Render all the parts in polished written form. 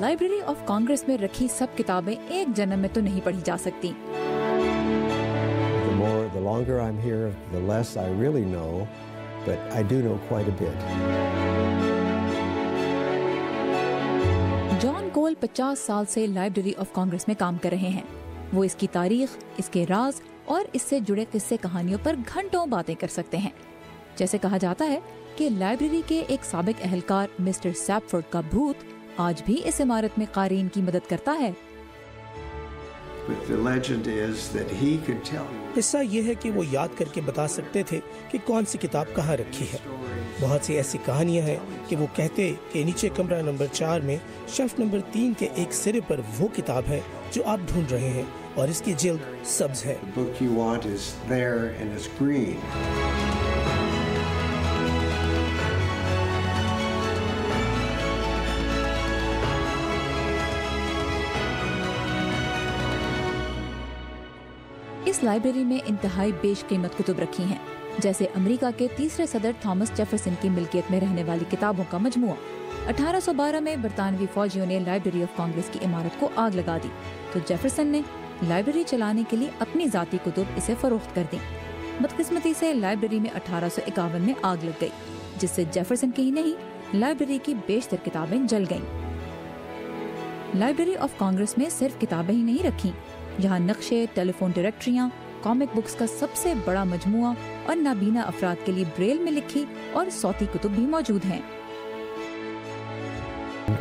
Library of Congress में रखी सब किताबें एक जन्म में तो नहीं पढ़ी जा सकती। The longer I'm here, the less I really know, but I do know quite a bit. John Cole 50 साल से लाइब्रेरी ऑफ कांग्रेस में काम कर रहे हैं। वो इसकी तारीख, इसके राज और इससे जुड़े किस्से कहानियों पर घंटों बातें कर सकते हैं। जैसे कहा जाता है कि लाइब्रेरी के एक साबिक अहलकार मिस्टर सैपफोर्ड का भूत आज भी इस इमारत में क़ारीन की मदद करता है। हिस्सा ये है कि वो याद करके बता सकते थे कि कौन सी किताब कहाँ रखी है। बहुत सी ऐसी कहानियाँ हैं कि वो कहते कि नीचे कमरा नंबर 4 में शेल्फ नंबर 3 के एक सिरे पर वो किताब है जो आप ढूंढ रहे हैं और इसकी जिल्द सब्ज है। इस लाइब्रेरी में इंतहाई बेशकीमत कुतुब रखी हैं, जैसे अमेरिका के तीसरे सदर थॉमस जेफरसन की मिल्कियत में रहने वाली किताबों का मजमुआ। 1812 में बरतानवी फौजियों ने लाइब्रेरी ऑफ कांग्रेस की इमारत को आग लगा दी, तो जेफरसन ने लाइब्रेरी चलाने के लिए अपनी जाती कुतुब इसे फरोख्त कर दी। बदकिस्मती से लाइब्रेरी में 1851 में आग लग गई, जिससे जेफरसन की ही नहीं, लाइब्रेरी की बेशतर किताबें जल गईं। लाइब्रेरी ऑफ कांग्रेस में सिर्फ किताबें ही नहीं रखी, यहाँ नक्शे, टेलीफोन डायरेक्टरियाँ, कॉमिक बुक्स का सबसे बड़ा मजमुआ और नाबीना अफराद के लिए ब्रेल में लिखी और सौती कुतुब भी मौजूद हैं।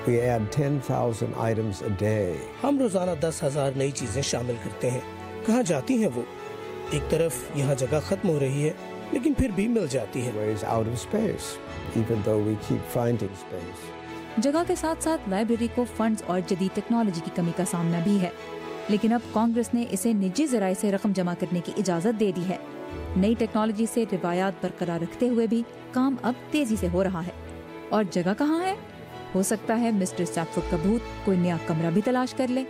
We add 10,000 items a day. हम रोजाना 10,000 नई चीजें शामिल करते हैं। कहाँ जाती हैं वो? एक तरफ यहाँ जगह खत्म हो रही है, लेकिन फिर भी मिल जाती है। Ways out of space, even though we keep finding space. जगह के साथ साथ लाइब्रेरी को फंड्स और जदीद टेक्नोलॉजी की कमी का सामना भी है, लेकिन अब कांग्रेस ने इसे निजी ज़राए से रकम जमा करने की इजाज़त दे दी है। नई टेक्नोलॉजी से रिवायात बरकरार रखते हुए भी काम अब तेजी से हो रहा है। और जगह कहाँ है? हो सकता है मिस्टर सैपफोर्ड का भूत कोई नया कमरा भी तलाश कर ले।